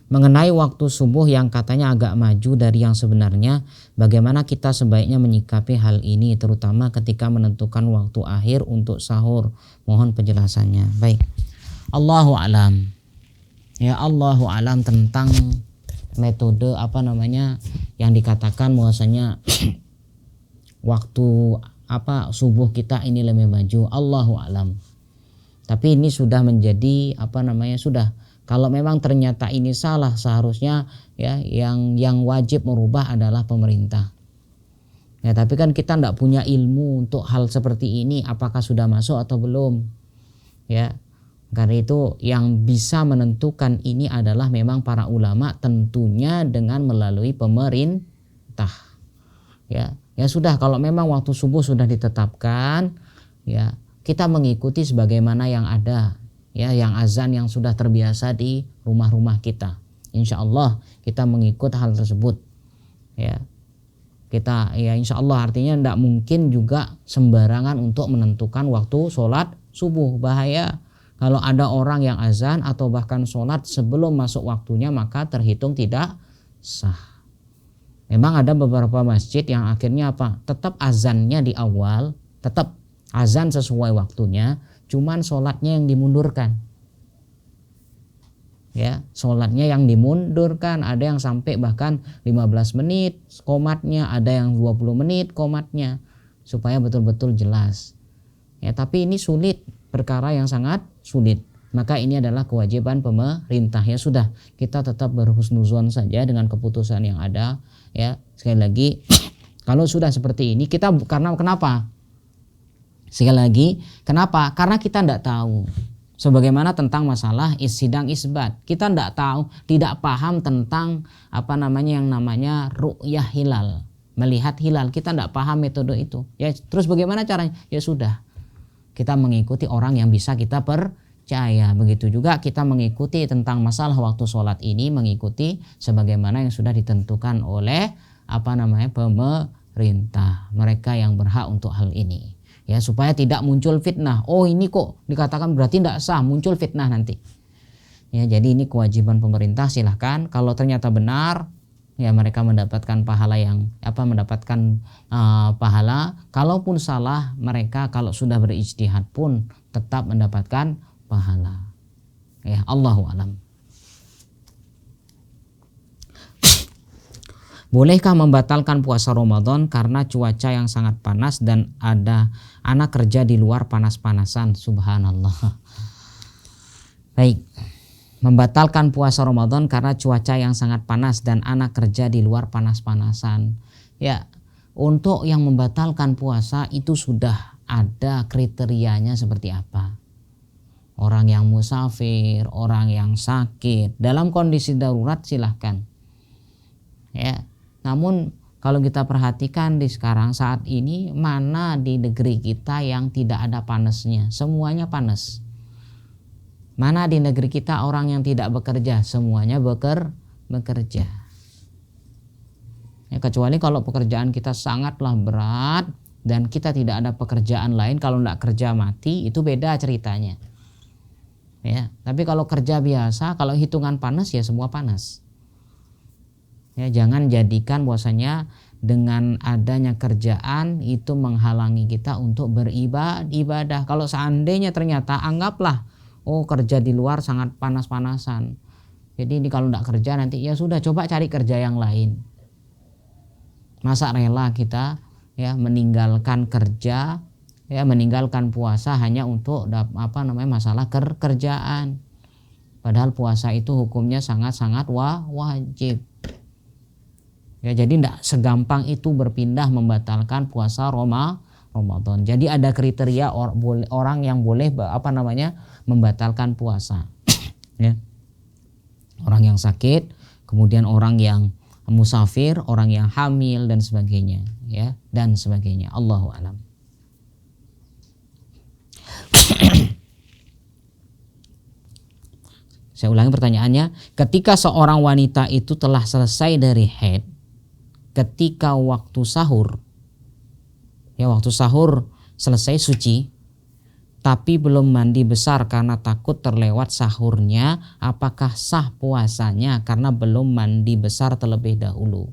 mengenai waktu subuh yang katanya agak maju dari yang sebenarnya, bagaimana kita sebaiknya menyikapi hal ini terutama ketika menentukan waktu akhir untuk sahur? Mohon penjelasannya. Baik. Allahu alam. Ya, Allahu alam tentang metode yang dikatakan bahwasanya waktu subuh kita ini lebih maju. Allahu alam. Tapi ini sudah menjadi sudah, kalau memang ternyata ini salah, seharusnya ya yang wajib merubah adalah pemerintah. Ya, tapi kan kita tidak punya ilmu untuk hal seperti ini, apakah sudah masuk atau belum. Ya. Karena itu yang bisa menentukan ini adalah memang para ulama, tentunya dengan melalui pemerintah. Ya sudah, kalau memang waktu subuh sudah ditetapkan, ya kita mengikuti sebagaimana yang ada, ya yang azan yang sudah terbiasa di rumah-rumah kita. Insya Allah kita mengikut hal tersebut. Ya kita insya Allah, artinya tidak mungkin juga sembarangan untuk menentukan waktu sholat subuh. Bahaya kalau ada orang yang azan atau bahkan sholat sebelum masuk waktunya, maka terhitung tidak sah. Memang ada beberapa masjid yang akhirnya tetap azannya di awal, tetap azan sesuai waktunya, cuman sholatnya yang dimundurkan. Ya, sholatnya yang dimundurkan, ada yang sampai bahkan 15 menit qomatnya, ada yang 20 menit qomatnya, supaya betul-betul jelas. Ya, tapi ini sulit, perkara yang sangat sulit. Maka ini adalah kewajiban pemerintah. Ya sudah, kita tetap berhusnuzon saja dengan keputusan yang ada. Ya, sekali lagi kalau sudah seperti ini kita kenapa? Sekali lagi, kenapa? Karena kita tidak tahu. Sebagaimana tentang masalah sidang isbat, kita tidak tahu, tidak paham tentang yang namanya ru'yah hilal, melihat hilal. Kita tidak paham metode itu. Ya, terus bagaimana caranya? Ya sudah, kita mengikuti orang yang bisa kita percaya. Begitu juga kita mengikuti tentang masalah waktu sholat ini, mengikuti sebagaimana yang sudah ditentukan oleh pemerintah, mereka yang berhak untuk hal ini. Ya, supaya tidak muncul fitnah. Oh, ini kok dikatakan berarti tidak sah, muncul fitnah nanti. Ya, jadi ini kewajiban pemerintah. Silahkan, kalau ternyata benar, ya mereka mendapatkan pahala pahala. Kalaupun salah, mereka kalau sudah berijtihad pun tetap mendapatkan pahala. Ya, Allahu a'lam. Bolehkah membatalkan puasa Ramadan karena cuaca yang sangat panas dan ada anak kerja di luar panas-panasan? Subhanallah. Baik, membatalkan puasa Ramadan karena cuaca yang sangat panas dan anak kerja di luar panas-panasan. Ya, untuk yang membatalkan puasa itu sudah ada kriterianya seperti apa. Orang yang musafir, orang yang sakit, dalam kondisi darurat silahkan. Ya. Namun kalau kita perhatikan di sekarang saat ini, mana di negeri kita yang tidak ada panasnya? Semuanya panas. Mana di negeri kita orang yang tidak bekerja? Semuanya bekerja. Ya, kecuali kalau pekerjaan kita sangatlah berat dan kita tidak ada pekerjaan lain, kalau tidak kerja mati, itu beda ceritanya. Ya, tapi kalau kerja biasa, kalau hitungan panas ya semua panas. Ya, jangan jadikan bahwasanya dengan adanya kerjaan itu menghalangi kita untuk beribadah. Kalau seandainya ternyata anggaplah kerja di luar sangat panas-panasan. Jadi ini kalau tidak kerja nanti ya sudah, coba cari kerja yang lain. Masa rela kita ya meninggalkan kerja, ya meninggalkan puasa hanya untuk masalah kerjaan. Padahal puasa itu hukumnya sangat-sangat wajib. Ya, jadi tidak segampang itu berpindah membatalkan puasa Ramadan. Jadi ada kriteria orang yang boleh membatalkan puasa. Ya. Orang yang sakit, kemudian orang yang musafir, orang yang hamil dan sebagainya, ya, dan sebagainya. Allahu a'lam. Saya ulangi pertanyaannya, ketika seorang wanita itu telah selesai dari haid, ketika waktu sahur, ya waktu sahur selesai suci, tapi belum mandi besar karena takut terlewat sahurnya, apakah sah puasanya karena belum mandi besar terlebih dahulu?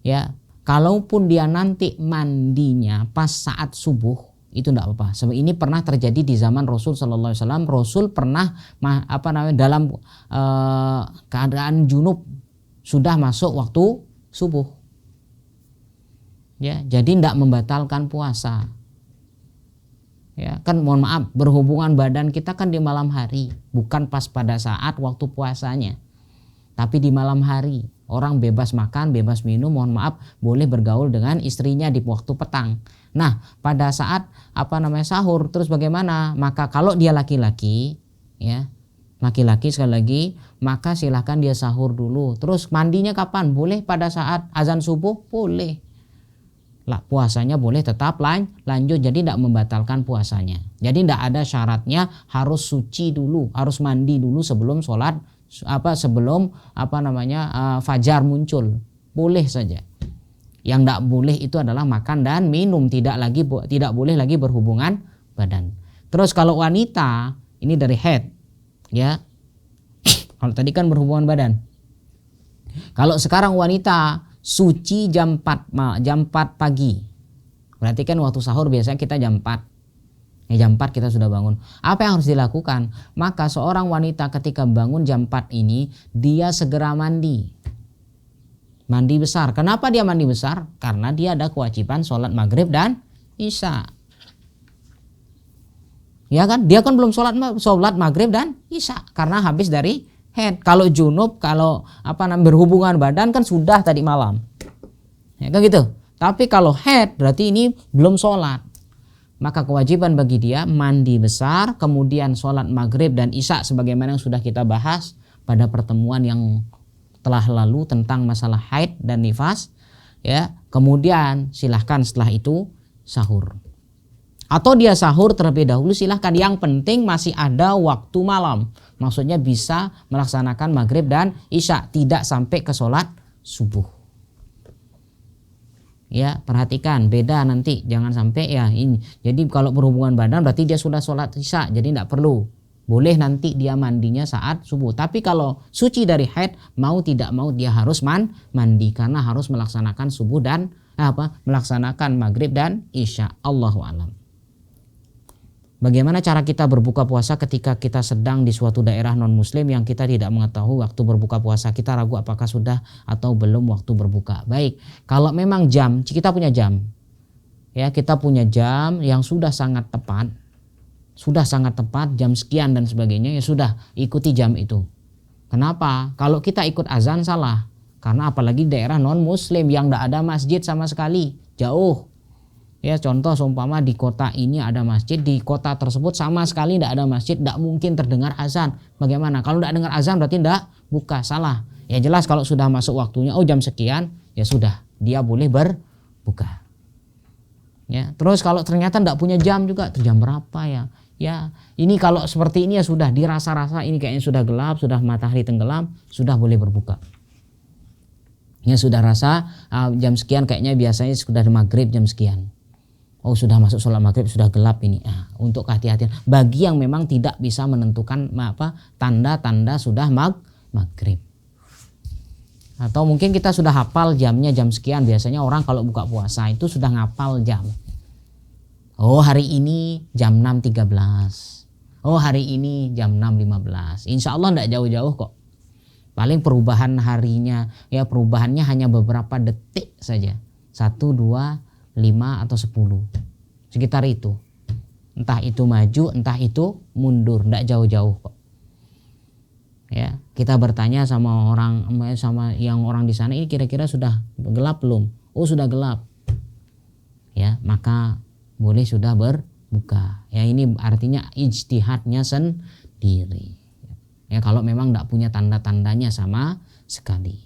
Ya, kalaupun dia nanti mandinya pas saat subuh, itu tidak apa-apa. Sebab ini pernah terjadi di zaman Rasul Sallallahu Alaihi Wasallam. Rasul pernah dalam keadaan junub sudah masuk waktu subuh. Ya, jadi tidak membatalkan puasa. Ya, kan mohon maaf, berhubungan badan kita kan di malam hari, bukan pas pada saat waktu puasanya. Tapi di malam hari, orang bebas makan, bebas minum, mohon maaf, boleh bergaul dengan istrinya di waktu petang. Nah, pada saat sahur, terus bagaimana? Maka kalau dia laki-laki, ya, laki-laki sekali lagi, maka silahkan dia sahur dulu. Terus mandinya kapan? Boleh pada saat azan subuh, boleh. Lah, puasanya boleh tetap lanjut, jadi tidak membatalkan puasanya. Jadi tidak ada syaratnya harus suci dulu, harus mandi dulu sebelum sholat, fajar muncul. Boleh saja. Yang tidak boleh itu adalah makan dan minum, tidak boleh lagi berhubungan badan. Terus kalau wanita, ini dari head, ya. Kalau tadi kan berhubungan badan. Kalau sekarang wanita suci jam 4 pagi. Berarti kan waktu sahur biasanya kita jam 4. Jam 4 kita sudah bangun. Apa yang harus dilakukan? Maka seorang wanita ketika bangun jam 4 ini, dia segera mandi. Mandi besar. Kenapa dia mandi besar? Karena dia ada kewajiban sholat maghrib dan isya. Ya kan? Dia kan belum sholat maghrib dan isya karena habis dari head. Kalau junub, kalau berhubungan badan kan sudah tadi malam, ya kan gitu. Tapi kalau head berarti ini belum sholat, maka kewajiban bagi dia mandi besar, kemudian sholat maghrib dan isya sebagaimana yang sudah kita bahas pada pertemuan yang telah lalu tentang masalah haid dan nifas, ya. Kemudian silahkan setelah itu sahur. Atau dia sahur terlebih dahulu silahkan, yang penting masih ada waktu malam. Maksudnya bisa melaksanakan maghrib dan isya, tidak sampai ke sholat subuh. Ya, perhatikan beda nanti, jangan sampai ya ini. Jadi kalau berhubungan badan berarti dia sudah sholat isya, jadi tidak perlu. Boleh nanti dia mandinya saat subuh. Tapi kalau suci dari haid, mau tidak mau dia harus mandi karena harus melaksanakan subuh dan melaksanakan maghrib dan isya. Allahu a'lam. Bagaimana cara kita berbuka puasa ketika kita sedang di suatu daerah non-muslim yang kita tidak mengetahui waktu berbuka puasa, kita ragu apakah sudah atau belum waktu berbuka. Baik, kalau memang jam, kita punya jam, ya kita punya jam yang sudah sangat tepat jam sekian dan sebagainya, ya sudah ikuti jam itu. Kenapa? Kalau kita ikut azan salah, karena apalagi daerah non-muslim yang tidak ada masjid sama sekali, jauh. Ya, contoh seumpama di kota ini ada masjid, di kota tersebut sama sekali tidak ada masjid, tidak mungkin terdengar azan. Bagaimana? Kalau tidak dengar azan berarti tidak buka, salah. Ya jelas kalau sudah masuk waktunya, jam sekian, ya sudah, dia boleh berbuka. Ya, terus kalau ternyata tidak punya jam juga, jam berapa ya? Ya, ini kalau seperti ini ya sudah dirasa-rasa ini kayaknya sudah gelap, sudah matahari tenggelam, sudah boleh berbuka. Ya sudah rasa jam sekian kayaknya biasanya sudah maghrib jam sekian. Sudah masuk sholat maghrib, sudah gelap ini. Untuk kehati-hatian bagi yang memang tidak bisa menentukan tanda-tanda sudah maghrib. Atau mungkin kita sudah hafal jamnya jam sekian. Biasanya orang kalau buka puasa itu sudah ngapal jam. Hari ini jam 6.13. Hari ini jam 6.15. Insya Allah tidak jauh-jauh kok. Paling perubahan harinya, ya perubahannya hanya beberapa detik saja. 1, 2, 5 atau 10, sekitar itu. Entah itu maju, entah itu mundur, tidak jauh-jauh kok. Ya, kita bertanya sama orang di sana, ini kira-kira sudah gelap belum? Sudah gelap. Ya, maka boleh sudah berbuka. Ya, ini artinya ijtihadnya sendiri. Ya, kalau memang tidak punya tanda-tandanya sama sekali.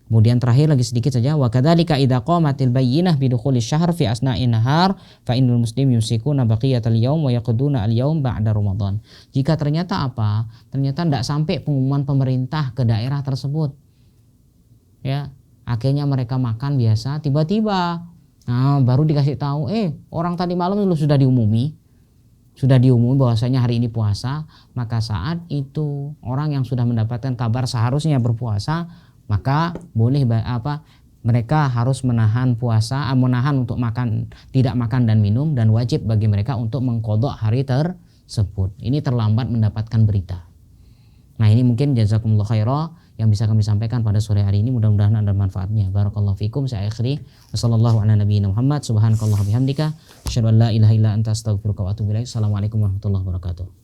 Kemudian terakhir lagi sedikit saja, wa kadzalika idza qamatil bayyinah bi dukhulis syahr fi asna'in nahar fa innal muslim yumsikuna baqiyatal yaum wa yaqduna al yaum ba'da ramadan. Jika ternyata ternyata tidak sampai pengumuman pemerintah ke daerah tersebut, ya akhirnya mereka makan biasa, tiba-tiba baru dikasih tahu orang tadi malam sudah diumumi, sudah diumumkan bahwasanya hari ini puasa, maka saat itu orang yang sudah mendapatkan kabar seharusnya berpuasa, maka boleh mereka harus menahan puasa, menahan untuk tidak makan dan minum, dan wajib bagi mereka untuk mengqadha hari tersebut. Ini terlambat mendapatkan berita. Nah, ini mungkin jazakumullah khairah yang bisa kami sampaikan pada sore hari ini, mudah-mudahan ada manfaatnya. Barakallahu fikum. Saya akhiri wasallallahu ala nabiyina Muhammad subhanakallah bihamdika asyhadu an la ilaha illa anta astaghfiruka wa atubu ilaik. Assalamualaikum warahmatullahi wabarakatuh.